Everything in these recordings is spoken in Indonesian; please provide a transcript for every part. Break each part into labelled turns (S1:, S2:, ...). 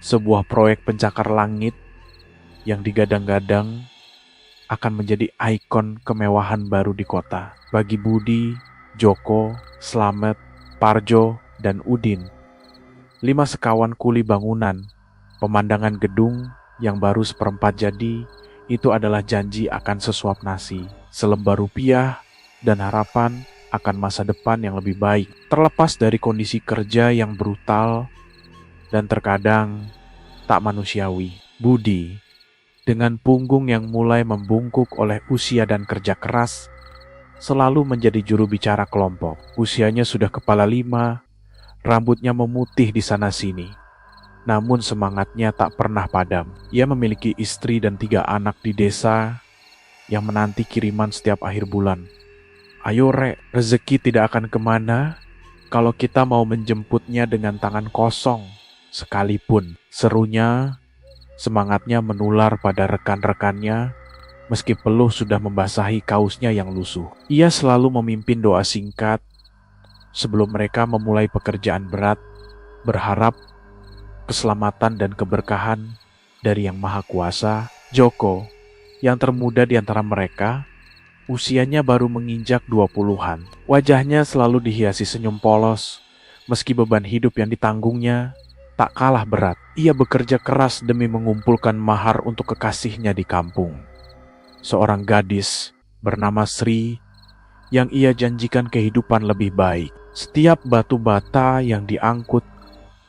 S1: sebuah proyek pencakar langit yang digadang-gadang akan menjadi ikon kemewahan baru di kota. Bagi Budi, Joko, Slamet, Parjo, dan Udin, 5 sekawan kuli bangunan, pemandangan gedung yang baru seperempat jadi, itu adalah janji akan sesuap nasi, selembar rupiah, dan harapan akan masa depan yang lebih baik. Terlepas dari kondisi kerja yang brutal dan terkadang tak manusiawi, Budi, dengan punggung yang mulai membungkuk oleh usia dan kerja keras, selalu menjadi juru bicara kelompok. Usianya sudah kepala 5, rambutnya memutih di sana-sini. Namun semangatnya tak pernah padam. Ia memiliki istri dan 3 anak di desa yang menanti kiriman setiap akhir bulan. Ayo Rek, rezeki tidak akan kemana kalau kita mau menjemputnya dengan tangan kosong sekalipun. Serunya, semangatnya menular pada rekan-rekannya meski peluh sudah membasahi kausnya yang lusuh. Ia selalu memimpin doa singkat sebelum mereka memulai pekerjaan berat, berharap keselamatan dan keberkahan dari Yang Maha Kuasa. Joko, yang termuda di antara mereka, usianya baru menginjak 20-an. Wajahnya selalu dihiasi senyum polos, meski beban hidup yang ditanggungnya tak kalah berat. Ia bekerja keras demi mengumpulkan mahar untuk kekasihnya di kampung, seorang gadis bernama Sri yang ia janjikan kehidupan lebih baik. Setiap batu bata yang diangkut,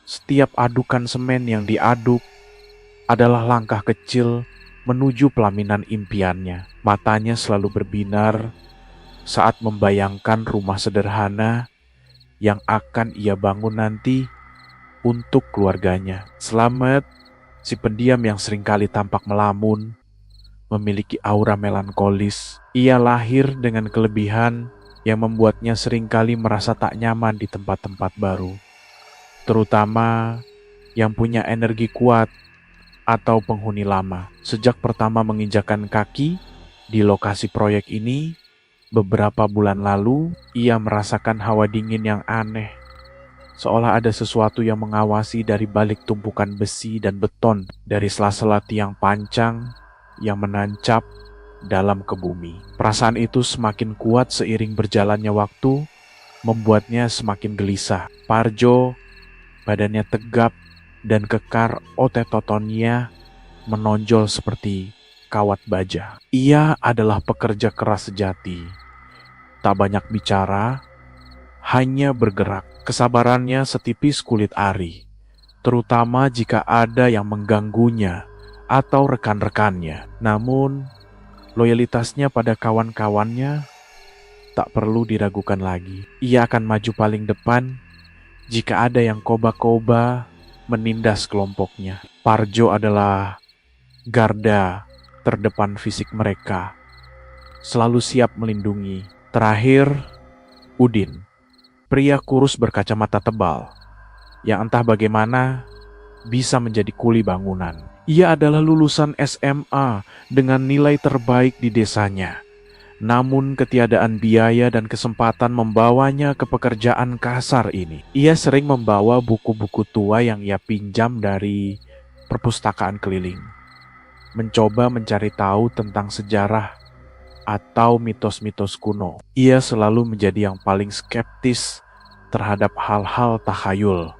S1: setiap adukan semen yang diaduk adalah langkah kecil menuju pelaminan impiannya. Matanya selalu berbinar saat membayangkan rumah sederhana yang akan ia bangun nanti untuk keluarganya. Slamet, si pendiam yang seringkali tampak melamun, memiliki aura melankolis. Ia lahir dengan kelebihan yang membuatnya seringkali merasa tak nyaman di tempat-tempat baru, terutama yang punya energi kuat atau penghuni lama. Sejak pertama menginjakan kaki di lokasi proyek ini, beberapa bulan lalu, ia merasakan hawa dingin yang aneh, seolah ada sesuatu yang mengawasi dari balik tumpukan besi dan beton dari sela-sela tiang pancang yang menancap dalam ke bumi. Perasaan itu semakin kuat seiring berjalannya waktu, membuatnya semakin gelisah. Parjo, badannya tegap dan kekar, otot-ototnya menonjol seperti kawat baja. Ia adalah pekerja keras sejati, tak banyak bicara, hanya bergerak. Kesabarannya setipis kulit ari, terutama jika ada yang mengganggunya atau rekan-rekannya. Namun, loyalitasnya pada kawan-kawannya tak perlu diragukan lagi. Ia akan maju paling depan jika ada yang koba-koba menindas kelompoknya. Parjo adalah garda terdepan fisik mereka, selalu siap melindungi. Terakhir, Udin, pria kurus berkacamata tebal, yang entah bagaimana bisa menjadi kuli bangunan. Ia adalah lulusan SMA dengan nilai terbaik di desanya. Namun ketiadaan biaya dan kesempatan membawanya ke pekerjaan kasar ini. Ia sering membawa buku-buku tua yang ia pinjam dari perpustakaan keliling, mencoba mencari tahu tentang sejarah atau mitos-mitos kuno. Ia selalu menjadi yang paling skeptis terhadap hal-hal takhayul,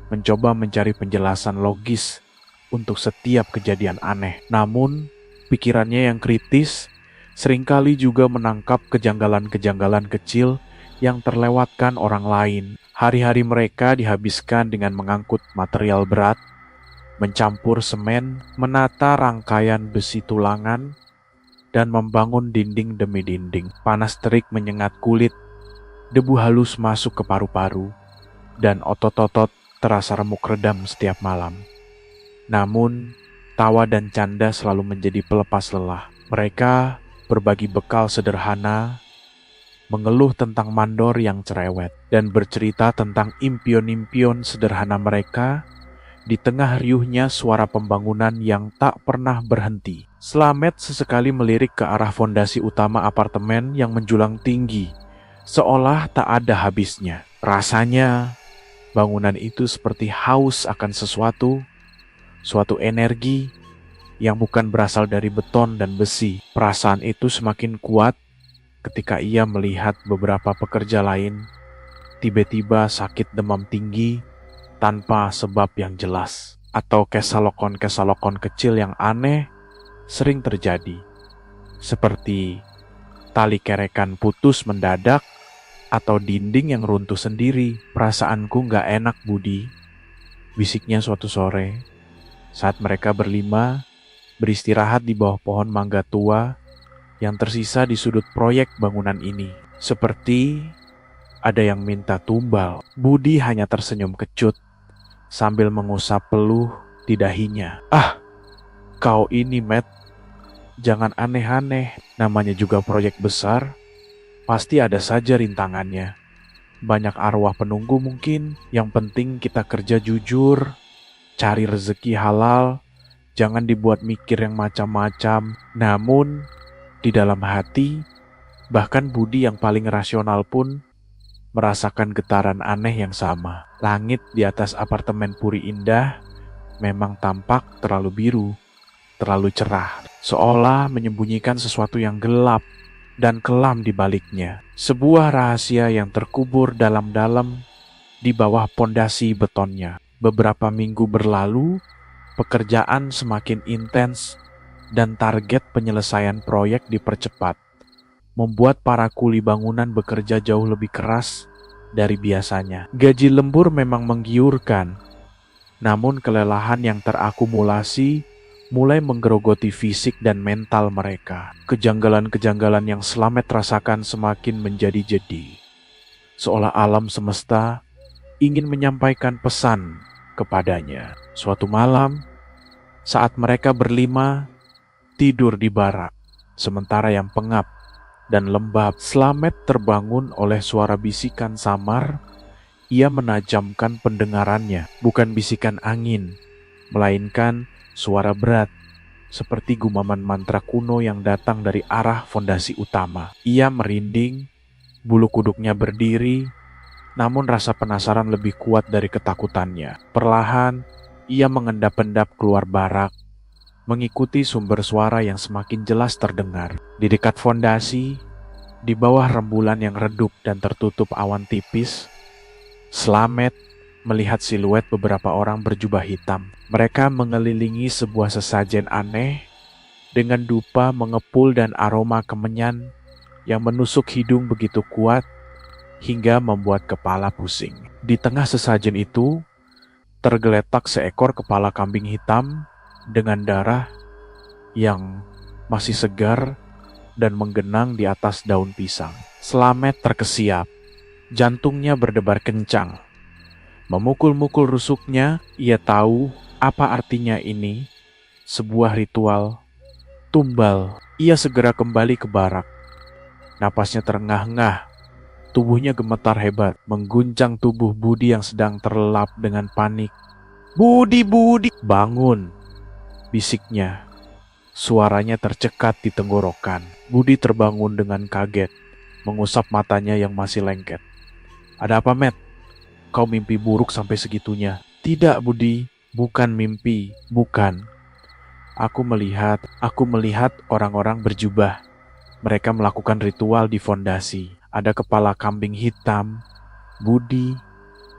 S1: mencoba mencari penjelasan logis untuk setiap kejadian aneh. Namun, pikirannya yang kritis seringkali juga menangkap kejanggalan-kejanggalan kecil yang terlewatkan orang lain. Hari-hari mereka dihabiskan dengan mengangkut material berat, mencampur semen, menata rangkaian besi tulangan, dan membangun dinding demi dinding. Panas terik menyengat kulit, debu halus masuk ke paru-paru, dan otot-otot terasa remuk redam setiap malam. Namun, tawa dan canda selalu menjadi pelepas lelah. Mereka berbagi bekal sederhana, mengeluh tentang mandor yang cerewet, dan bercerita tentang impian-impian sederhana mereka di tengah riuhnya suara pembangunan yang tak pernah berhenti. Slamet sesekali melirik ke arah fondasi utama apartemen yang menjulang tinggi, seolah tak ada habisnya. Rasanya, bangunan itu seperti haus akan sesuatu, suatu energi yang bukan berasal dari beton dan besi. Perasaan itu semakin kuat ketika ia melihat beberapa pekerja lain tiba-tiba sakit demam tinggi tanpa sebab yang jelas, atau kesalokon-kesalokon kecil yang aneh sering terjadi, seperti tali kerekan putus mendadak atau dinding yang runtuh sendiri. Perasaanku gak enak, Budi, bisiknya suatu sore saat mereka berlima beristirahat di bawah pohon mangga tua yang tersisa di sudut proyek bangunan ini. Seperti ada yang minta tumbal. Budi hanya tersenyum kecut sambil mengusap peluh di dahinya. "Ah, kau ini, Matt, jangan aneh-aneh. Namanya juga proyek besar, pasti ada saja rintangannya. Banyak arwah penunggu mungkin. Yang penting kita kerja jujur, cari rezeki halal, jangan dibuat mikir yang macam-macam." Namun, di dalam hati, bahkan Budi yang paling rasional pun merasakan getaran aneh yang sama. Langit di atas apartemen Puri Indah memang tampak terlalu biru, terlalu cerah, seolah menyembunyikan sesuatu yang gelap dan kelam di baliknya. Sebuah rahasia yang terkubur dalam-dalam di bawah pondasi betonnya. Beberapa minggu berlalu, pekerjaan semakin intens dan target penyelesaian proyek dipercepat, membuat para kuli bangunan bekerja jauh lebih keras dari biasanya. Gaji lembur memang menggiurkan, namun kelelahan yang terakumulasi mulai menggerogoti fisik dan mental mereka. Kejanggalan-kejanggalan yang Slamet rasakan semakin menjadi-jadi, seolah alam semesta ingin menyampaikan pesan kepadanya. Suatu malam, saat mereka berlima tidur di barak, sementara yang pengap dan lembab, Slamet terbangun oleh suara bisikan samar. Ia menajamkan pendengarannya, bukan bisikan angin, melainkan suara berat, seperti gumaman mantra kuno yang datang dari arah fondasi utama. Ia merinding, bulu kuduknya berdiri, namun rasa penasaran lebih kuat dari ketakutannya. Perlahan, ia mengendap-endap keluar barak, mengikuti sumber suara yang semakin jelas terdengar. Di dekat fondasi, di bawah rembulan yang redup dan tertutup awan tipis, Slamet melihat siluet beberapa orang berjubah hitam. Mereka mengelilingi sebuah sesajen aneh dengan dupa mengepul dan aroma kemenyan yang menusuk hidung begitu kuat hingga membuat kepala pusing. Di tengah sesajen itu tergeletak seekor kepala kambing hitam dengan darah yang masih segar dan menggenang di atas daun pisang. Slamet terkesiap, jantungnya berdebar kencang. Memukul-mukul rusuknya, ia tahu apa artinya ini, sebuah ritual tumbal. Ia segera kembali ke barak. Napasnya terengah-engah, tubuhnya gemetar hebat, mengguncang tubuh Budi yang sedang terlelap dengan panik. "Budi, Budi, bangun!" bisiknya. Suaranya tercekat di tenggorokan. Budi terbangun dengan kaget, mengusap matanya yang masih lengket. "Ada apa, Matt? Kau mimpi buruk sampai segitunya?" "Tidak, Budi, bukan mimpi, bukan. Aku melihat orang-orang berjubah. Mereka melakukan ritual di fondasi. Ada kepala kambing hitam, Budi,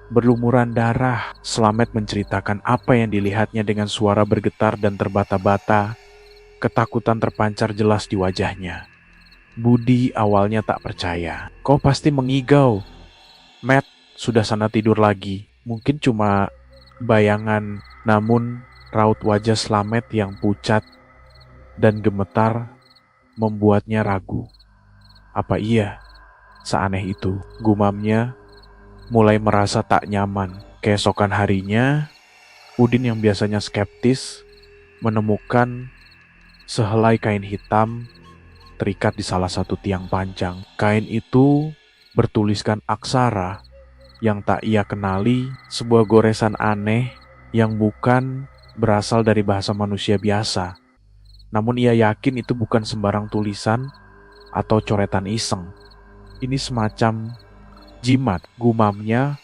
S1: berlumuran darah." Slamet menceritakan apa yang dilihatnya dengan suara bergetar dan terbata-bata. Ketakutan terpancar jelas di wajahnya. Budi awalnya tak percaya. "Kau pasti mengigau. Matt sudah sana tidur lagi. Mungkin cuma bayangan." Namun raut wajah Slamet yang pucat dan gemetar membuatnya ragu. Apa iya seaneh itu? Gumamnya mulai merasa tak nyaman. Keesokan harinya, Udin yang biasanya skeptis menemukan sehelai kain hitam terikat di salah satu tiang panjang. Kain itu bertuliskan aksara yang tak ia kenali, sebuah goresan aneh yang bukan berasal dari bahasa manusia biasa. Namun ia yakin itu bukan sembarang tulisan atau coretan iseng. Ini semacam jimat. Gumamnya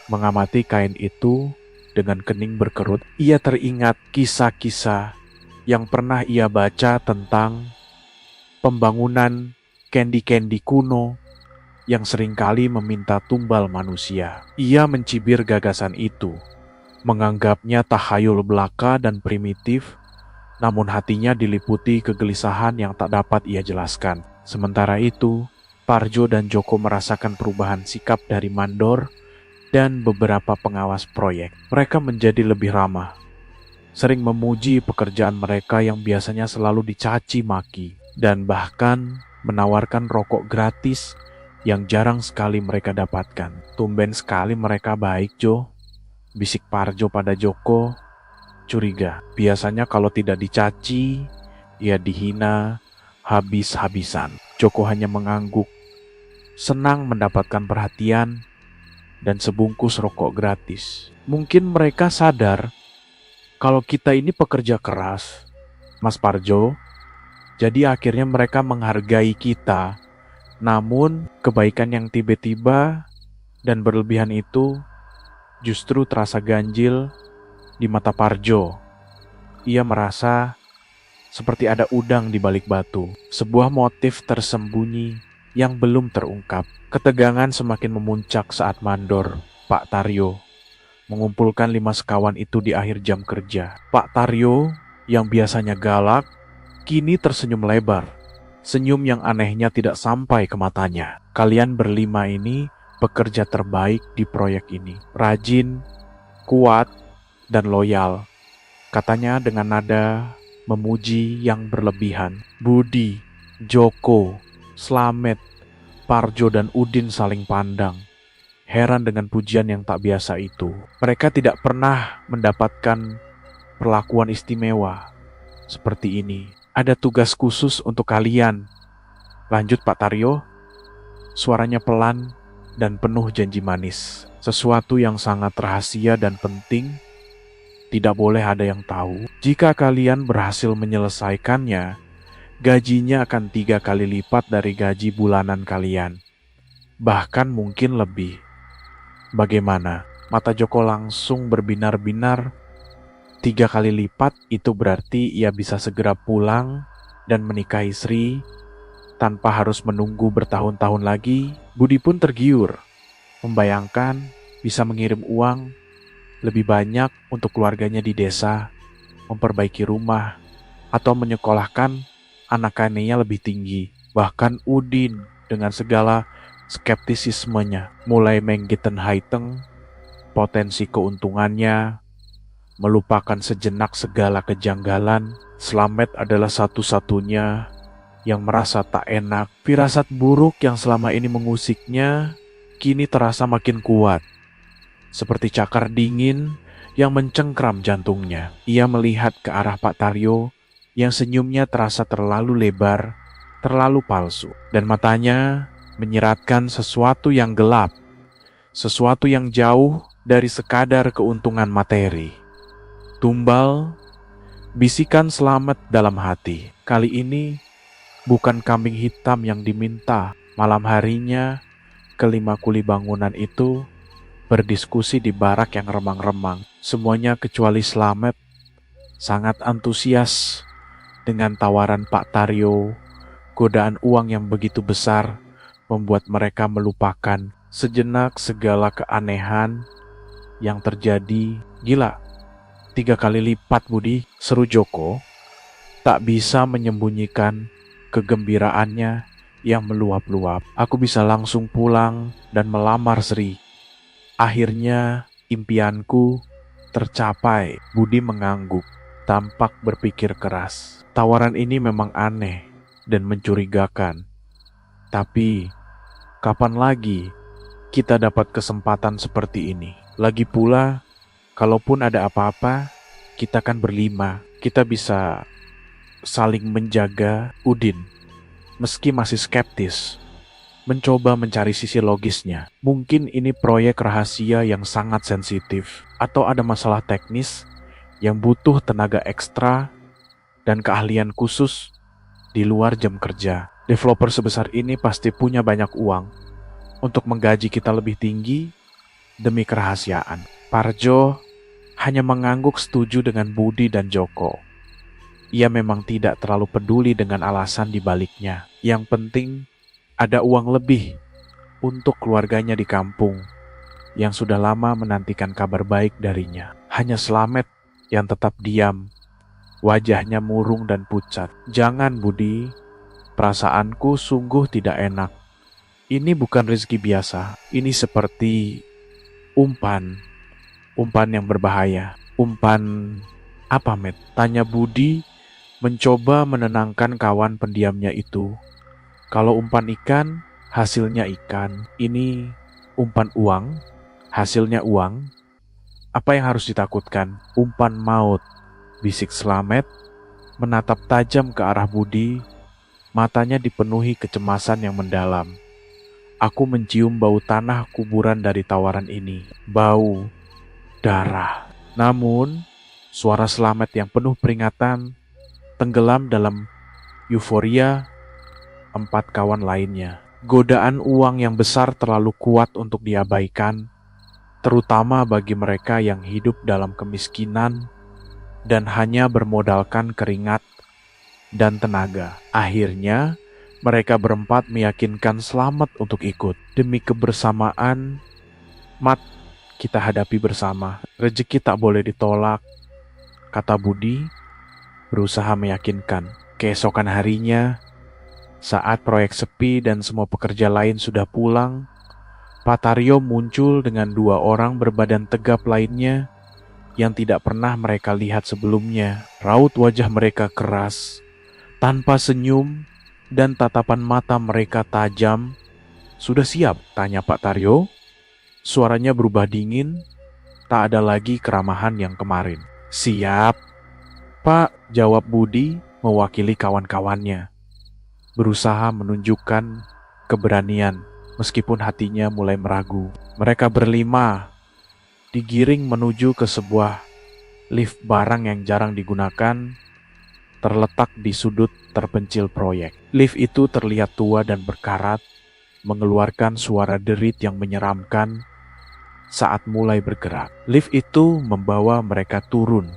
S1: mengamati kain itu dengan kening berkerut. Ia teringat kisah-kisah yang pernah ia baca tentang pembangunan kendi-kendi kuno yang seringkali meminta tumbal manusia. Ia mencibir gagasan itu, menganggapnya tahayul belaka dan primitif, namun hatinya diliputi kegelisahan yang tak dapat ia jelaskan. Sementara itu, Parjo dan Joko merasakan perubahan sikap dari mandor dan beberapa pengawas proyek. Mereka menjadi lebih ramah, sering memuji pekerjaan mereka yang biasanya selalu dicaci maki, dan bahkan menawarkan rokok gratis yang jarang sekali mereka dapatkan. Tumben sekali mereka baik, Jo, bisik Parjo pada Joko. Curiga, biasanya kalau tidak dicaci, ia dihina habis-habisan. Joko hanya mengangguk, senang mendapatkan perhatian dan sebungkus rokok gratis. Mungkin mereka sadar kalau kita ini pekerja keras, Mas Parjo. Jadi akhirnya mereka menghargai kita. Namun kebaikan yang tiba-tiba dan berlebihan itu justru terasa ganjil di mata Parjo. Ia merasa seperti ada udang di balik batu, sebuah motif tersembunyi yang belum terungkap. Ketegangan semakin memuncak saat mandor, Pak Taryo, mengumpulkan 5 sekawan itu di akhir jam kerja. Pak Taryo yang biasanya galak, kini tersenyum lebar. Senyum yang anehnya tidak sampai ke matanya. Kalian berlima ini pekerja terbaik di proyek ini. Rajin, kuat, dan loyal, katanya dengan nada memuji yang berlebihan. Budi, Joko, Slamet, Parjo, dan Udin saling pandang, heran dengan pujian yang tak biasa itu. Mereka tidak pernah mendapatkan perlakuan istimewa seperti ini. Ada tugas khusus untuk kalian, lanjut Pak Taryo. Suaranya pelan dan penuh janji manis. Sesuatu yang sangat rahasia dan penting, tidak boleh ada yang tahu. Jika kalian berhasil menyelesaikannya, gajinya akan 3 kali lipat dari gaji bulanan kalian. Bahkan mungkin lebih. Bagaimana? Mata Joko langsung berbinar-binar. 3 kali lipat itu berarti ia bisa segera pulang dan menikahi Sri tanpa harus menunggu bertahun-tahun lagi. Budi pun tergiur, membayangkan bisa mengirim uang lebih banyak untuk keluarganya di desa, memperbaiki rumah, atau menyekolahkan anak-anaknya lebih tinggi. Bahkan Udin dengan segala skeptisismenya mulai menggiten haiteng potensi keuntungannya, melupakan sejenak segala kejanggalan. Slamet adalah satu-satunya yang merasa tak enak. Firasat buruk yang selama ini mengusiknya kini terasa makin kuat, seperti cakar dingin yang mencengkram jantungnya. Ia melihat ke arah Pak Taryo yang senyumnya terasa terlalu lebar, terlalu palsu, dan matanya menyiratkan sesuatu yang gelap, sesuatu yang jauh dari sekadar keuntungan materi. Tumbal, bisikan Slamet dalam hati. Kali ini bukan kambing hitam yang diminta. Malam harinya, kelima kuli bangunan itu berdiskusi di barak yang remang-remang. Semuanya kecuali Slamet sangat antusias dengan tawaran Pak Taryo. Godaan uang yang begitu besar membuat mereka melupakan sejenak segala keanehan yang terjadi. Gila, 3 kali lipat Budi, seru Joko. Tak bisa menyembunyikan kegembiraannya yang meluap-luap. Aku bisa langsung pulang dan melamar Sri. Akhirnya impianku tercapai. Budi mengangguk, tampak berpikir keras. Tawaran ini memang aneh dan mencurigakan. Tapi, kapan lagi kita dapat kesempatan seperti ini? Lagi pula, kalaupun ada apa-apa, kita kan berlima. Kita bisa saling menjaga. Udin, meski masih skeptis, mencoba mencari sisi logisnya. Mungkin ini proyek rahasia yang sangat sensitif, atau ada masalah teknis yang butuh tenaga ekstra dan keahlian khusus di luar jam kerja. Developer sebesar ini pasti punya banyak uang untuk menggaji kita lebih tinggi demi kerahasiaan. Parjo, hanya mengangguk setuju dengan Budi dan Joko. Ia memang tidak terlalu peduli dengan alasan di baliknya. Yang penting ada uang lebih untuk keluarganya di kampung yang sudah lama menantikan kabar baik darinya. Hanya Slamet yang tetap diam, wajahnya murung dan pucat. "Jangan, Budi, perasaanku sungguh tidak enak. Ini bukan rezeki biasa, ini seperti umpan, umpan yang berbahaya." "Umpan apa, Met?" tanya Budi, mencoba menenangkan kawan pendiamnya itu. "Kalau umpan ikan, hasilnya ikan. Ini umpan uang, hasilnya uang. Apa yang harus ditakutkan? Umpan maut," bisik Slamet, menatap tajam ke arah Budi, matanya dipenuhi kecemasan yang mendalam. "Aku mencium bau tanah kuburan dari tawaran ini. Bau darah." Namun, suara Slamet yang penuh peringatan tenggelam dalam euforia empat kawan lainnya. Godaan uang yang besar terlalu kuat untuk diabaikan, terutama bagi mereka yang hidup dalam kemiskinan dan hanya bermodalkan keringat dan tenaga. Akhirnya, mereka berempat meyakinkan Slamet untuk ikut. "Demi kebersamaan, Mat, kita hadapi bersama. Rezeki tak boleh ditolak," kata Budi, berusaha meyakinkan. Keesokan harinya, saat proyek sepi dan semua pekerja lain sudah pulang, Pak Taryo muncul dengan dua orang berbadan tegap lainnya yang tidak pernah mereka lihat sebelumnya. Raut wajah mereka keras, tanpa senyum, dan tatapan mata mereka tajam. "Sudah siap?" tanya Pak Taryo. Suaranya berubah dingin, tak ada lagi keramahan yang kemarin. "Siap, Pak," jawab Budi mewakili kawan-kawannya, berusaha menunjukkan keberanian meskipun hatinya mulai meragu. Mereka berlima digiring menuju ke sebuah lift barang yang jarang digunakan, terletak di sudut terpencil proyek. Lift itu terlihat tua dan berkarat, mengeluarkan suara derit yang menyeramkan saat mulai bergerak. Lift itu membawa mereka turun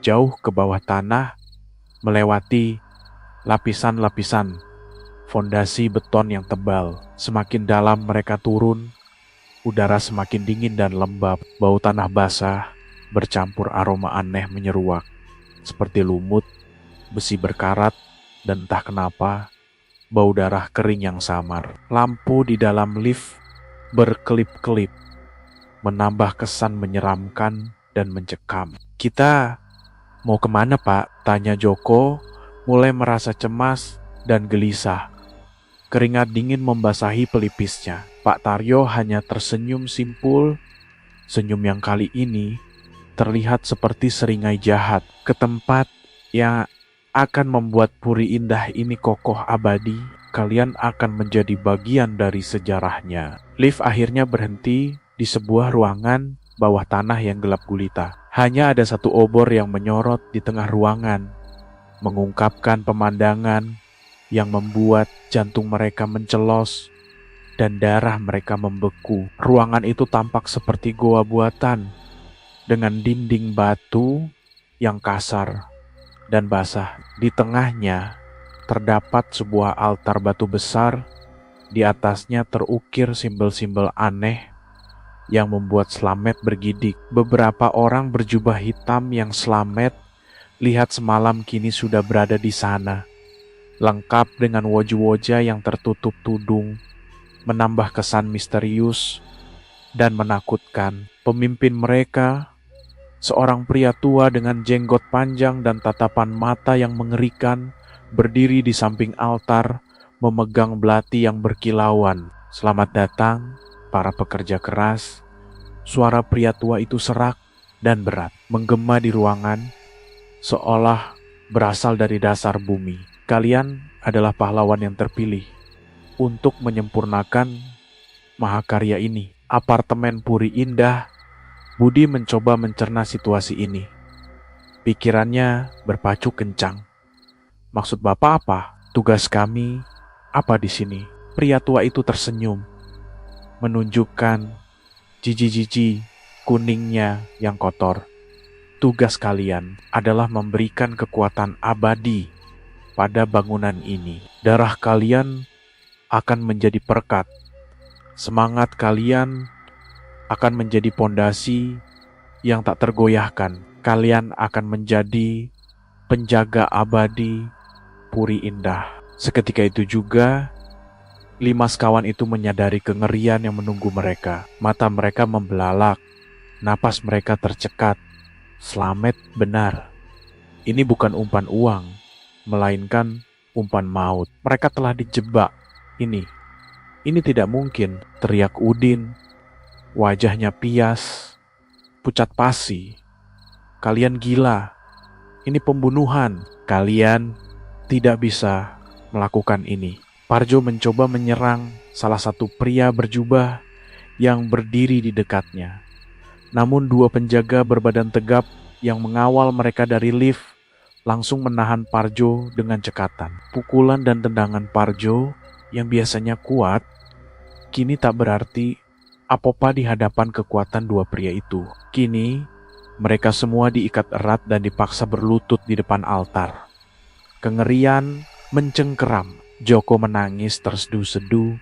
S1: jauh ke bawah tanah, melewati lapisan-lapisan fondasi beton yang tebal. Semakin dalam mereka turun, udara semakin dingin dan lembab. Bau tanah basah bercampur aroma aneh menyeruak, seperti lumut, besi berkarat, dan entah kenapa, bau darah kering yang samar. Lampu di dalam lift berkelip-kelip, menambah kesan menyeramkan dan mencekam. "Kita mau kemana, Pak?" tanya Joko, mulai merasa cemas dan gelisah. Keringat dingin membasahi pelipisnya. Pak Taryo hanya tersenyum simpul, senyum yang kali ini terlihat seperti seringai jahat. "Ke tempat yang akan membuat Puri Indah ini kokoh abadi. Kalian akan menjadi bagian dari sejarahnya." Lift akhirnya berhenti di sebuah ruangan bawah tanah yang gelap gulita. Hanya ada satu obor yang menyorot di tengah ruangan, mengungkapkan pemandangan yang membuat jantung mereka mencelos dan darah mereka membeku. Ruangan itu tampak seperti goa buatan dengan dinding batu yang kasar dan basah. Di tengahnya terdapat sebuah altar batu besar. Di atasnya terukir simbol-simbol aneh yang membuat Slamet bergidik. Beberapa orang berjubah hitam yang Slamet lihat semalam kini sudah berada di sana, lengkap dengan wajah-wajah yang tertutup tudung, menambah kesan misterius dan menakutkan. Pemimpin mereka, seorang pria tua dengan jenggot panjang dan tatapan mata yang mengerikan, berdiri di samping altar, memegang belati yang berkilauan. "Selamat datang, para pekerja keras." Suara pria tua itu serak dan berat, menggema di ruangan, seolah berasal dari dasar bumi. "Kalian adalah pahlawan yang terpilih untuk menyempurnakan mahakarya ini. Apartemen Puri Indah." Budi mencoba mencerna situasi ini. Pikirannya berpacu kencang. "Maksud Bapak apa? Tugas kami apa di sini?" Pria tua itu tersenyum, menunjukkan jiji-jiji kuningnya yang kotor. tugas kalian adalah memberikan kekuatan abadi pada bangunan ini. Darah kalian akan menjadi perekat. Semangat kalian akan menjadi pondasi yang tak tergoyahkan. Kalian akan menjadi penjaga abadi Puri Indah. Seketika itu juga, 5 sekawan itu menyadari kengerian yang menunggu mereka. Mata mereka membelalak, napas mereka tercekat. Slamet benar. Ini bukan umpan uang, melainkan umpan maut. Mereka telah dijebak. Ini tidak mungkin, teriak Udin. Wajahnya pias, pucat pasi. Kalian gila. Ini pembunuhan. Kalian tidak bisa melakukan ini. Parjo mencoba menyerang salah satu pria berjubah yang berdiri di dekatnya. Namun 2 penjaga berbadan tegap yang mengawal mereka dari lift langsung menahan Parjo dengan cekatan. Pukulan dan tendangan Parjo yang biasanya kuat, kini tak berarti apa-apa di hadapan kekuatan 2 pria itu. Kini, mereka semua diikat erat dan dipaksa berlutut di depan altar. Kengerian mencengkeram. Joko menangis terseduh-seduh,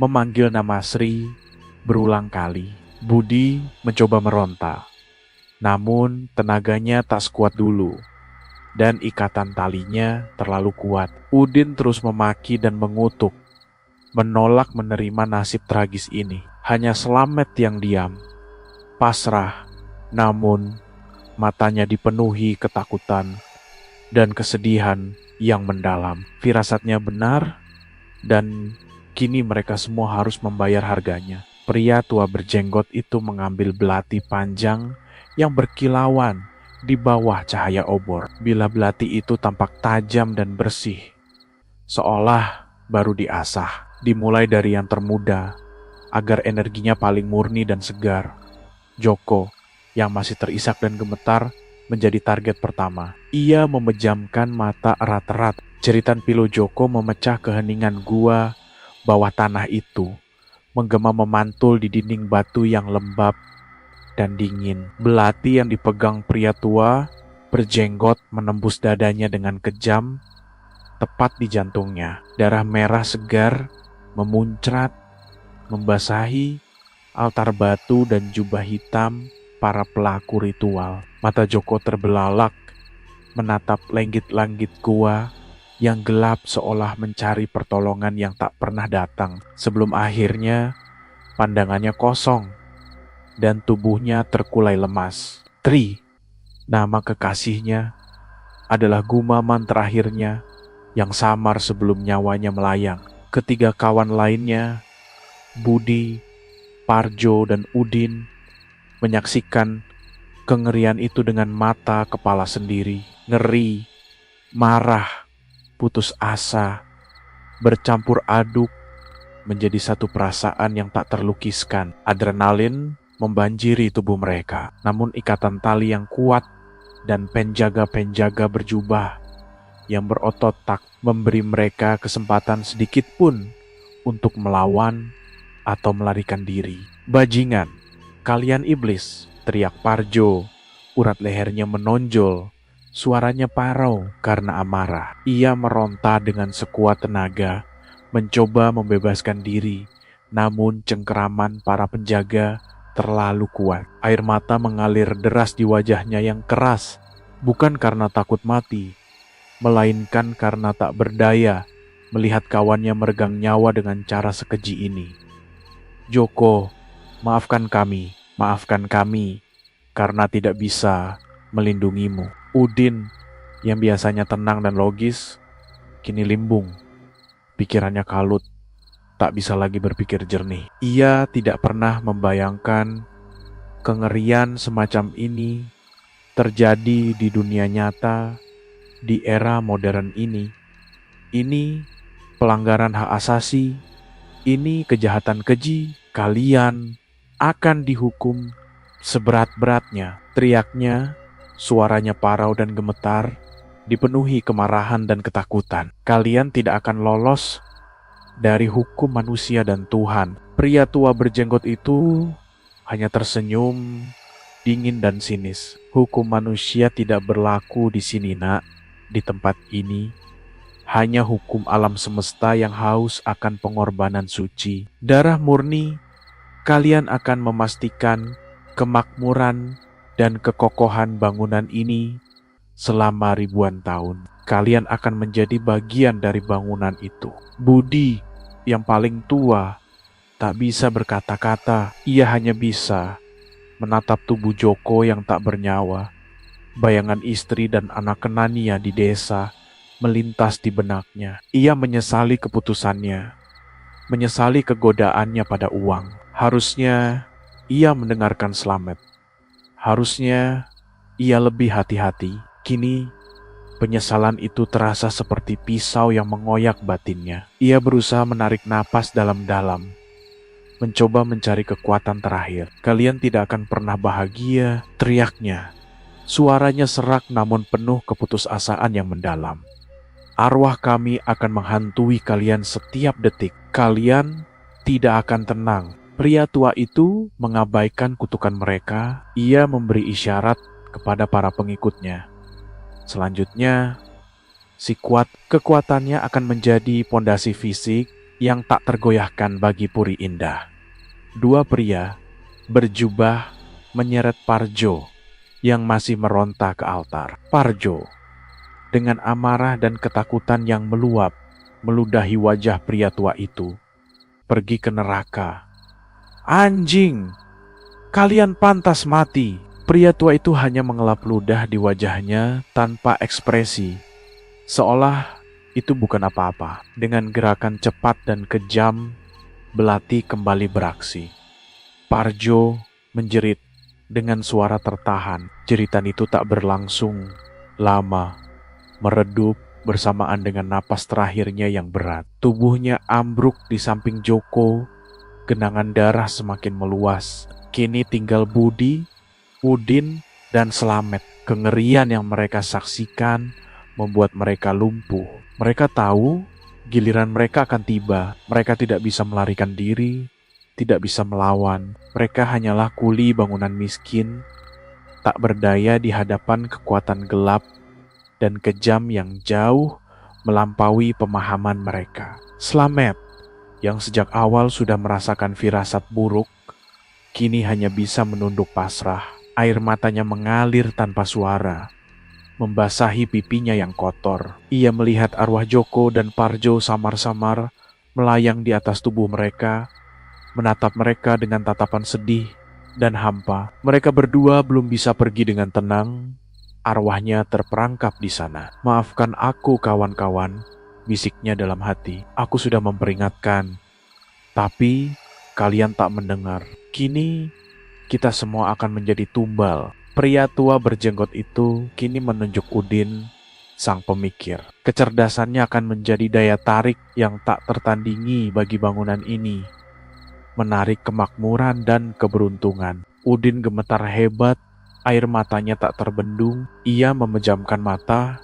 S1: memanggil nama Sri berulang kali. Budi mencoba meronta, namun tenaganya tak sekuat dulu, dan ikatan talinya terlalu kuat. Udin terus memaki dan mengutuk, menolak menerima nasib tragis ini. Hanya Slamet yang diam, pasrah, namun matanya dipenuhi ketakutan dan kesedihan yang mendalam. Firasatnya benar, dan kini mereka semua harus membayar harganya. Pria tua berjenggot itu mengambil belati panjang yang berkilauan di bawah cahaya obor. Bila belati itu tampak tajam dan bersih, seolah baru diasah. Dimulai dari yang termuda, agar energinya paling murni dan segar. Joko, yang masih terisak dan gemetar, menjadi target pertama. Ia memejamkan mata erat-erat. Jeritan pilu Joko memecah keheningan gua bawah tanah itu, menggema memantul di dinding batu yang lembab dan dingin. Belati yang dipegang pria tua berjenggot menembus dadanya dengan kejam, tepat di jantungnya. Darah merah segar memuncrat, membasahi altar batu dan jubah hitam para pelaku ritual. Mata Joko terbelalak, menatap langit-langit gua yang gelap seolah mencari pertolongan yang tak pernah datang. Sebelum akhirnya pandangannya kosong dan tubuhnya terkulai lemas. Tri, nama kekasihnya, adalah gumaman terakhirnya yang samar sebelum nyawanya melayang. Ketiga kawan lainnya, Budi, Parjo, dan Udin, menyaksikan kengerian itu dengan mata kepala sendiri. Ngeri, marah, putus asa, bercampur aduk menjadi satu perasaan yang tak terlukiskan. Adrenalin membanjiri tubuh mereka. Namun ikatan tali yang kuat dan penjaga-penjaga berjubah yang berotot tak memberi mereka kesempatan sedikit pun untuk melawan atau melarikan diri. Bajingan, kalian iblis, teriak Parjo. Urat lehernya menonjol, suaranya parau karena amarah. Ia meronta dengan sekuat tenaga, mencoba membebaskan diri, namun cengkeraman para penjaga terlalu kuat. Air mata mengalir deras di wajahnya yang keras, bukan karena takut mati, melainkan karena tak berdaya melihat kawannya meregang nyawa dengan cara sekeji ini. Joko, maafkan kami, karena tidak bisa melindungimu. Udin, yang biasanya tenang dan logis, kini limbung. Pikirannya kalut, tak bisa lagi berpikir jernih. Ia tidak pernah membayangkan kengerian semacam ini terjadi di dunia nyata di era modern ini. Ini pelanggaran hak asasi, ini kejahatan keji. Kalian akan dihukum seberat-beratnya, teriaknya. Suaranya parau dan gemetar, dipenuhi kemarahan dan ketakutan. Kalian tidak akan lolos dari hukum manusia dan Tuhan. Pria tua berjenggot itu hanya tersenyum dingin dan sinis. Hukum manusia tidak berlaku di sini, Nak. Di tempat ini, hanya hukum alam semesta yang haus akan pengorbanan suci. Darah murni, kalian akan memastikan kemakmuran dan kekokohan bangunan ini selama ribuan tahun. Kalian akan menjadi bagian dari bangunan itu. Budi, yang paling tua, tak bisa berkata-kata. Ia hanya bisa menatap tubuh Joko yang tak bernyawa. Bayangan istri dan anak kenania di desa melintas di benaknya. Ia menyesali keputusannya, menyesali kegodaannya pada uang. Harusnya ia mendengarkan Slamet. Harusnya ia lebih hati-hati. Kini penyesalan itu terasa seperti pisau yang mengoyak batinnya. Ia berusaha menarik napas dalam-dalam, mencoba mencari kekuatan terakhir. Kalian tidak akan pernah bahagia, teriaknya. Suaranya serak namun penuh keputusasaan yang mendalam. Arwah kami akan menghantui kalian setiap detik. Kalian tidak akan tenang. Pria tua itu mengabaikan kutukan mereka. Ia memberi isyarat kepada para pengikutnya. Selanjutnya, kekuatannya akan menjadi pondasi fisik yang tak tergoyahkan bagi Puri Indah. Dua pria berjubah menyeret Parjo yang masih meronta ke altar. Parjo, dengan amarah dan ketakutan yang meluap, meludahi wajah pria tua itu, pergi ke neraka. Anjing, kalian pantas mati. Pria tua itu hanya mengelap ludah di wajahnya tanpa ekspresi, seolah itu bukan apa-apa. Dengan gerakan cepat dan kejam, Belati kembali beraksi. Parjo menjerit dengan suara tertahan. Jeritan itu tak berlangsung lama, meredup bersamaan dengan napas terakhirnya yang berat. Tubuhnya ambruk di samping Joko, genangan darah semakin meluas. Kini tinggal Budi, Udin, dan Slamet. Kengerian yang mereka saksikan membuat mereka lumpuh. Mereka tahu giliran mereka akan tiba. Mereka tidak bisa melarikan diri, tidak bisa melawan. Mereka hanyalah kuli bangunan miskin, tak berdaya di hadapan kekuatan gelap dan kejam yang jauh melampaui pemahaman mereka. Slamet, yang sejak awal sudah merasakan firasat buruk, kini hanya bisa menunduk pasrah. Air matanya mengalir tanpa suara, membasahi pipinya yang kotor. Ia melihat arwah Joko dan Parjo samar-samar melayang di atas tubuh mereka, menatap mereka dengan tatapan sedih dan hampa. Mereka berdua belum bisa pergi dengan tenang. Arwahnya terperangkap di sana. Maafkan aku, kawan-kawan, bisiknya dalam hati. Aku sudah memperingatkan, tapi kalian tak mendengar. Kini kita semua akan menjadi tumbal. Pria tua berjenggot itu kini menunjuk Udin, sang pemikir. Kecerdasannya akan menjadi daya tarik yang tak tertandingi bagi bangunan ini, menarik kemakmuran dan keberuntungan. Udin gemetar hebat, air matanya tak terbendung. Ia memejamkan mata,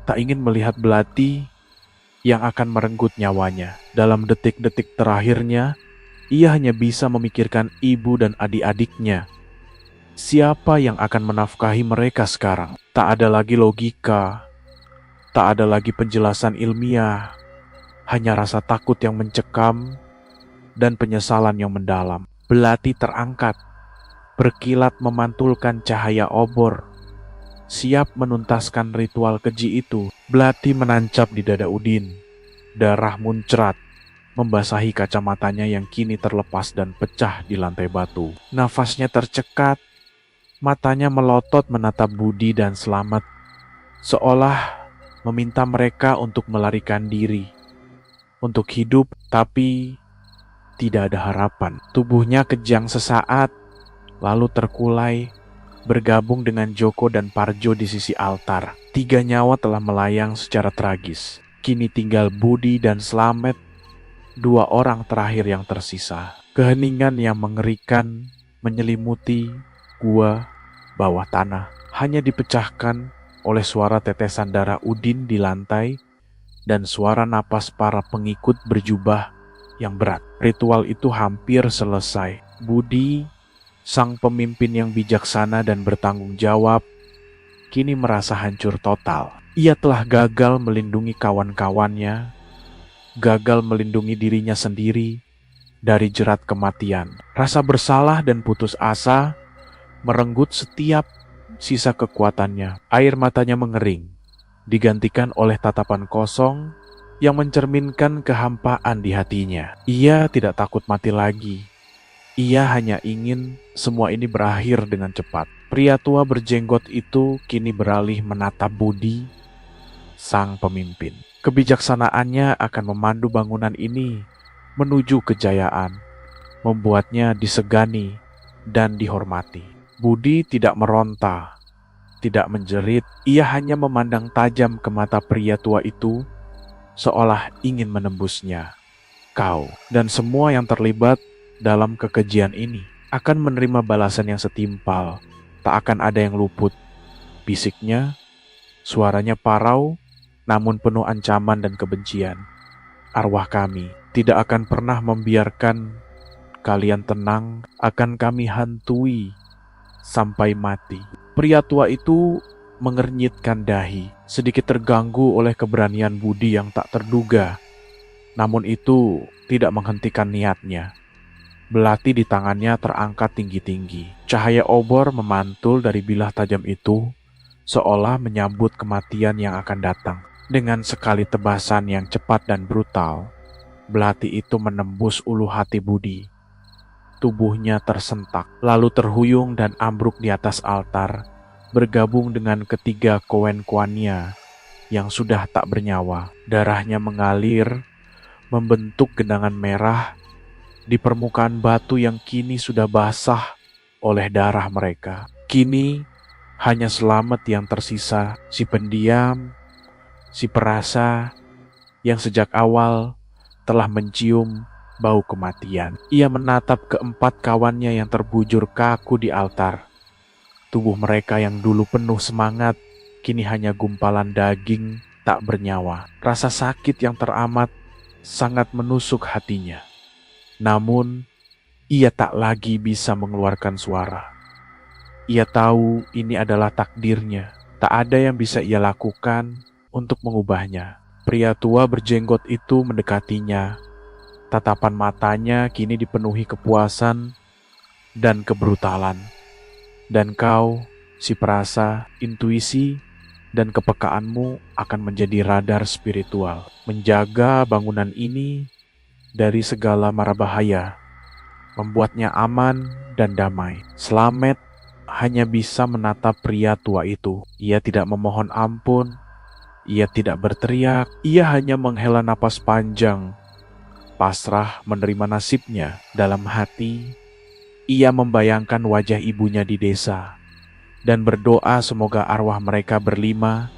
S1: tak ingin melihat Belati yang akan merenggut nyawanya. Dalam detik-detik terakhirnya, ia hanya bisa memikirkan ibu dan adik-adiknya. Siapa yang akan menafkahi mereka sekarang? Tak ada lagi logika, tak ada lagi penjelasan ilmiah, hanya rasa takut yang mencekam dan penyesalan yang mendalam. Belati terangkat, berkilat memantulkan cahaya obor, siap menuntaskan ritual keji itu. Belati menancap di dada Udin. Darah muncrat, membasahi kacamatanya yang kini terlepas dan pecah di lantai batu. Nafasnya tercekat, matanya melotot menatap Budi dan Slamet, seolah meminta mereka untuk melarikan diri, untuk hidup, tapi tidak ada harapan. Tubuhnya kejang sesaat, lalu terkulai, bergabung dengan Joko dan Parjo di sisi altar. 3 nyawa telah melayang secara tragis. Kini tinggal Budi dan Slamet, 2 orang terakhir yang tersisa. Keheningan yang mengerikan menyelimuti gua bawah tanah, hanya dipecahkan oleh suara tetesan darah Udin di lantai dan suara napas para pengikut berjubah yang berat. Ritual itu hampir selesai. Budi, Sang pemimpin yang bijaksana dan bertanggung jawab kini merasa hancur total. Ia telah gagal melindungi kawan-kawannya, gagal melindungi dirinya sendiri dari jerat kematian. Rasa bersalah dan putus asa merenggut setiap sisa kekuatannya. Air matanya mengering, digantikan oleh tatapan kosong yang mencerminkan kehampaan di hatinya. Ia tidak takut mati lagi. Ia hanya ingin semua ini berakhir dengan cepat. Pria tua berjenggot itu kini beralih menatap Budi, sang pemimpin. Kebijaksanaannya akan memandu bangunan ini menuju kejayaan, membuatnya disegani dan dihormati. Budi tidak meronta, tidak menjerit. Ia hanya memandang tajam ke mata pria tua itu, seolah ingin menembusnya. Kau dan semua yang terlibat dalam kekejian ini akan menerima balasan yang setimpal. Tak akan ada yang luput, bisiknya. Suaranya parau, namun penuh ancaman dan kebencian. Arwah kami tidak akan pernah membiarkan kalian tenang, akan kami hantui sampai mati. Pria tua itu mengernyitkan dahi, sedikit terganggu oleh keberanian Budi yang tak terduga. Namun itu tidak menghentikan niatnya. Belati di tangannya terangkat tinggi-tinggi. Cahaya obor memantul dari bilah tajam itu, seolah menyambut kematian yang akan datang. Dengan sekali tebasan yang cepat dan brutal, belati itu menembus ulu hati Budi. Tubuhnya tersentak, lalu terhuyung dan ambruk di atas altar, bergabung dengan ketiga koen-koannya yang sudah tak bernyawa. Darahnya mengalir, membentuk genangan merah di permukaan batu yang kini sudah basah oleh darah mereka. Kini hanya Slamet yang tersisa, si pendiam, si perasa yang sejak awal telah mencium bau kematian. Ia menatap keempat kawannya yang terbujur kaku di altar. Tubuh mereka yang dulu penuh semangat, kini hanya gumpalan daging tak bernyawa. Rasa sakit yang teramat sangat menusuk hatinya. Namun, ia tak lagi bisa mengeluarkan suara. Ia tahu ini adalah takdirnya. Tak ada yang bisa ia lakukan untuk mengubahnya. Pria tua berjenggot itu mendekatinya. Tatapan matanya kini dipenuhi kepuasan dan kebrutalan. Dan kau, si perasa, intuisi, dan kepekaanmu akan menjadi radar spiritual. Menjaga bangunan ini dari segala mara bahaya, membuatnya aman dan damai. Slamet hanya bisa menatap pria tua itu. Ia tidak memohon ampun, ia tidak berteriak, ia hanya menghela napas panjang, pasrah menerima nasibnya. Dalam hati, ia membayangkan wajah ibunya di desa dan berdoa semoga arwah mereka berlima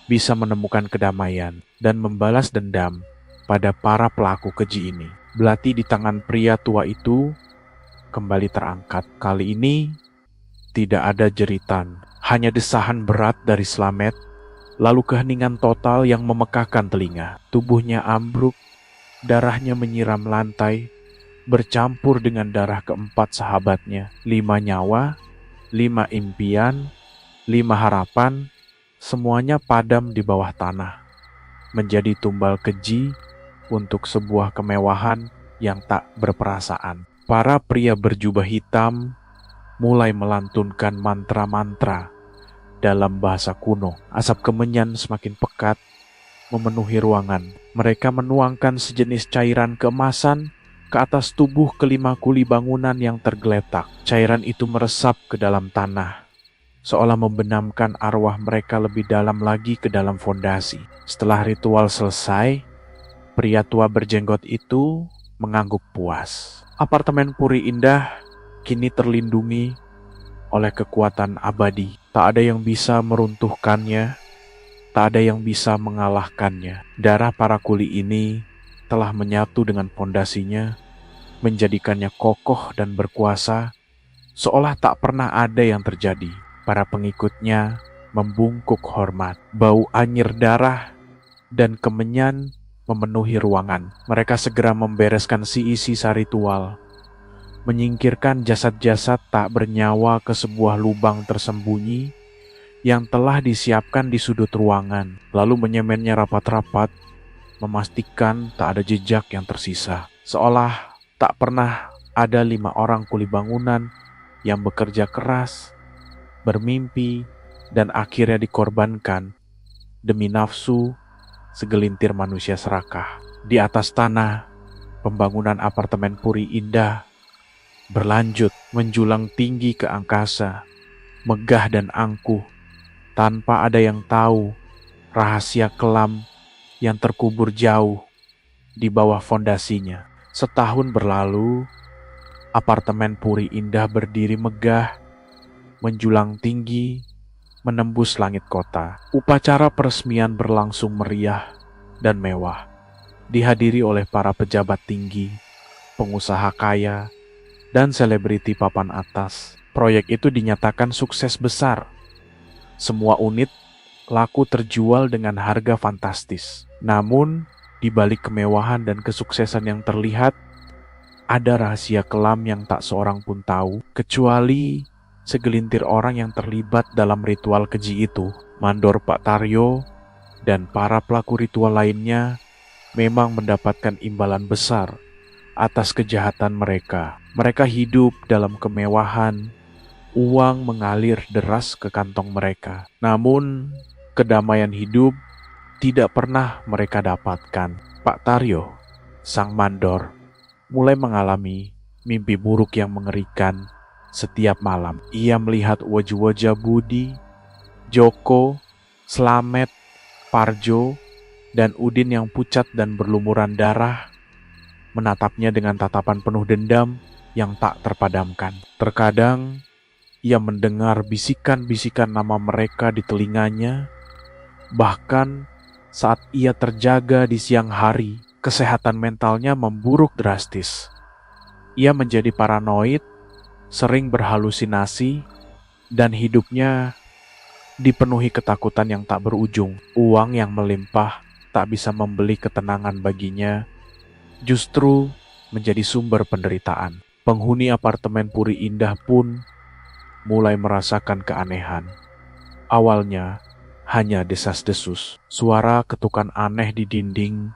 S1: bisa menemukan kedamaian dan membalas dendam pada para pelaku keji ini. Belati di tangan pria tua itu kembali terangkat. Kali ini tidak ada jeritan, hanya desahan berat dari Slamet, lalu keheningan total yang memekakkan telinga. Tubuhnya ambruk, darahnya menyiram lantai, bercampur dengan darah keempat sahabatnya. 5 nyawa, 5 impian, 5 harapan, semuanya padam di bawah tanah, menjadi tumbal keji untuk sebuah kemewahan yang tak berperasaan. Para pria berjubah hitam mulai melantunkan mantra-mantra dalam bahasa kuno. Asap kemenyan semakin pekat memenuhi ruangan. Mereka menuangkan sejenis cairan keemasan ke atas tubuh kelima kuli bangunan yang tergeletak. Cairan itu meresap ke dalam tanah, seolah membenamkan arwah mereka lebih dalam lagi ke dalam fondasi. Setelah ritual selesai, pria tua berjenggot itu mengangguk puas. Apartemen Puri Indah kini terlindungi oleh kekuatan abadi. Tak ada yang bisa meruntuhkannya, tak ada yang bisa mengalahkannya. Darah para kuli ini telah menyatu dengan fondasinya, menjadikannya kokoh dan berkuasa, seolah tak pernah ada yang terjadi. Para pengikutnya membungkuk hormat. Bau anyir darah dan kemenyan memenuhi ruangan. Mereka segera membereskan sisa ritual, menyingkirkan jasad-jasad tak bernyawa ke sebuah lubang tersembunyi yang telah disiapkan di sudut ruangan, lalu menyemennya rapat-rapat, memastikan tak ada jejak yang tersisa. Seolah tak pernah ada 5 orang kuli bangunan yang bekerja keras, bermimpi, dan akhirnya dikorbankan demi nafsu segelintir manusia serakah. Di atas tanah, pembangunan apartemen Puri Indah berlanjut menjulang tinggi ke angkasa, megah dan angkuh, tanpa ada yang tahu rahasia kelam yang terkubur jauh di bawah fondasinya. Setahun berlalu, apartemen Puri Indah berdiri megah, menjulang tinggi, menembus langit kota. Upacara peresmian berlangsung meriah dan mewah, dihadiri oleh para pejabat tinggi, pengusaha kaya, dan selebriti papan atas. Proyek itu dinyatakan sukses besar. Semua unit laku terjual dengan harga fantastis. Namun, di balik kemewahan dan kesuksesan yang terlihat, ada rahasia kelam yang tak seorang pun tahu, kecuali segelintir orang yang terlibat dalam ritual keji itu. Mandor Pak Taryo dan para pelaku ritual lainnya memang mendapatkan imbalan besar atas kejahatan mereka. Mereka hidup dalam kemewahan, uang mengalir deras ke kantong mereka. Namun, kedamaian hidup tidak pernah mereka dapatkan. Pak Taryo, sang mandor, mulai mengalami mimpi buruk yang mengerikan setiap malam. Ia melihat wajah-wajah Budi, Joko, Slamet, Parjo, dan Udin yang pucat dan berlumuran darah, menatapnya dengan tatapan penuh dendam yang tak terpadamkan. Terkadang, ia mendengar bisikan-bisikan nama mereka di telinganya. Bahkan saat ia terjaga di siang hari, kesehatan mentalnya memburuk drastis. Ia menjadi paranoid, sering berhalusinasi, dan hidupnya dipenuhi ketakutan yang tak berujung. Uang yang melimpah tak bisa membeli ketenangan baginya, justru menjadi sumber penderitaan. Penghuni apartemen Puri Indah pun mulai merasakan keanehan. Awalnya hanya desas-desus, suara ketukan aneh di dinding,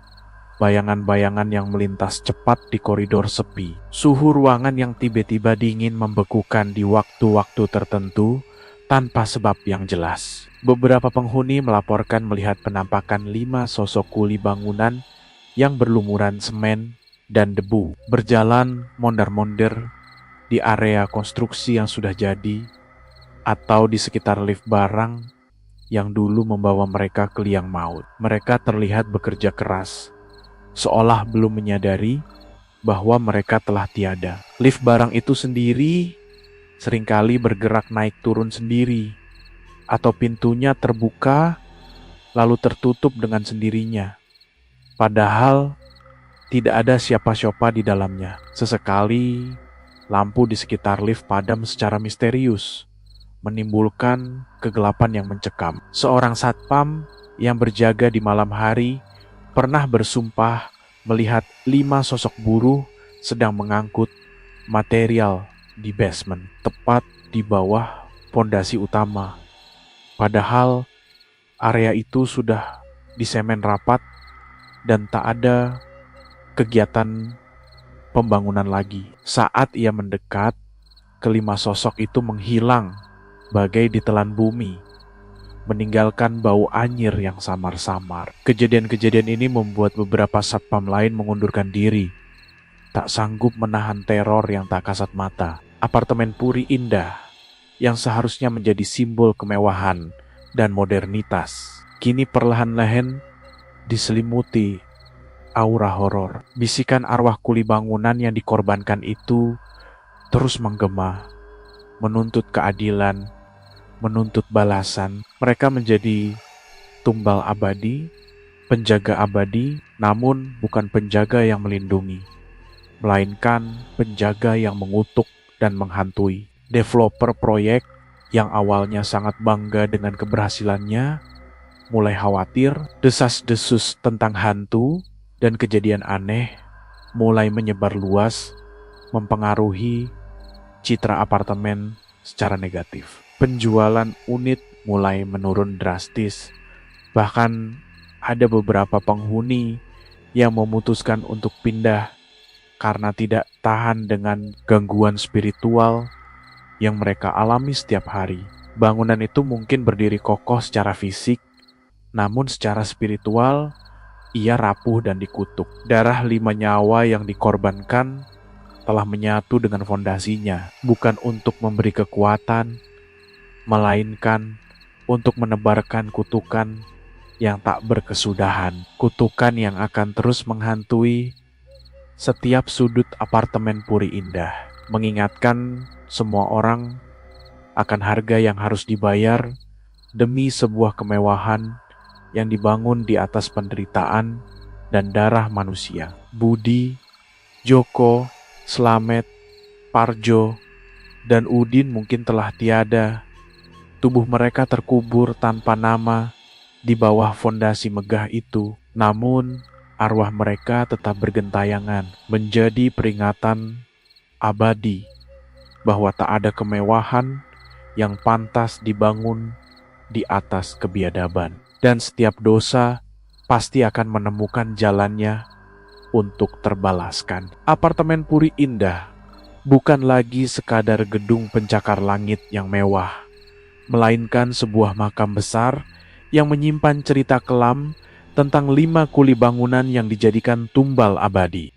S1: bayangan-bayangan yang melintas cepat di koridor sepi, suhu ruangan yang tiba-tiba dingin membekukan di waktu-waktu tertentu tanpa sebab yang jelas. Beberapa penghuni melaporkan melihat penampakan 5 sosok kuli bangunan yang berlumuran semen dan debu, berjalan mondar-mondir di area konstruksi yang sudah jadi, atau di sekitar lift barang yang dulu membawa mereka ke liang maut. Mereka terlihat bekerja keras, seolah belum menyadari bahwa mereka telah tiada. Lift barang itu sendiri seringkali bergerak naik turun sendiri, atau pintunya terbuka lalu tertutup dengan sendirinya. Padahal tidak ada siapa-siapa di dalamnya. Sesekali, lampu di sekitar lift padam secara misterius, menimbulkan kegelapan yang mencekam. Seorang satpam yang berjaga di malam hari pernah bersumpah melihat 5 sosok buruh sedang mengangkut material di basement, tepat di bawah pondasi utama. Padahal area itu sudah disemen rapat dan tak ada kegiatan pembangunan lagi. Saat ia mendekat, kelima sosok itu menghilang bagai ditelan bumi, meninggalkan bau anyir yang samar-samar. Kejadian-kejadian ini membuat beberapa satpam lain mengundurkan diri, tak sanggup menahan teror yang tak kasat mata. Apartemen Puri Indah, yang seharusnya menjadi simbol kemewahan dan modernitas, kini perlahan-lahan diselimuti aura horor. Bisikan arwah kuli bangunan yang dikorbankan itu terus menggema, menuntut keadilan, menuntut balasan. Mereka menjadi tumbal abadi, penjaga abadi, namun bukan penjaga yang melindungi, melainkan penjaga yang mengutuk dan menghantui. Developer proyek yang awalnya sangat bangga dengan keberhasilannya mulai khawatir. Desas-desus tentang hantu dan kejadian aneh mulai menyebar luas mempengaruhi citra apartemen secara negatif. Penjualan unit mulai menurun drastis. Bahkan ada beberapa penghuni yang memutuskan untuk pindah karena tidak tahan dengan gangguan spiritual yang mereka alami setiap hari. Bangunan itu mungkin berdiri kokoh secara fisik, namun secara spiritual ia rapuh dan dikutuk. Darah 5 nyawa yang dikorbankan telah menyatu dengan fondasinya, bukan untuk memberi kekuatan, melainkan untuk menebarkan kutukan yang tak berkesudahan. Kutukan yang akan terus menghantui setiap sudut apartemen Puri Indah, mengingatkan semua orang akan harga yang harus dibayar demi sebuah kemewahan yang dibangun di atas penderitaan dan darah manusia. Budi, Joko, Slamet, Parjo, dan Udin mungkin telah tiada. Tubuh mereka terkubur tanpa nama di bawah fondasi megah itu. Namun, arwah mereka tetap bergentayangan, menjadi peringatan abadi bahwa tak ada kemewahan yang pantas dibangun di atas kebiadaban. Dan setiap dosa pasti akan menemukan jalannya untuk terbalaskan. Apartemen Puri Indah bukan lagi sekadar gedung pencakar langit yang mewah, melainkan sebuah makam besar yang menyimpan cerita kelam tentang 5 kuli bangunan yang dijadikan tumbal abadi.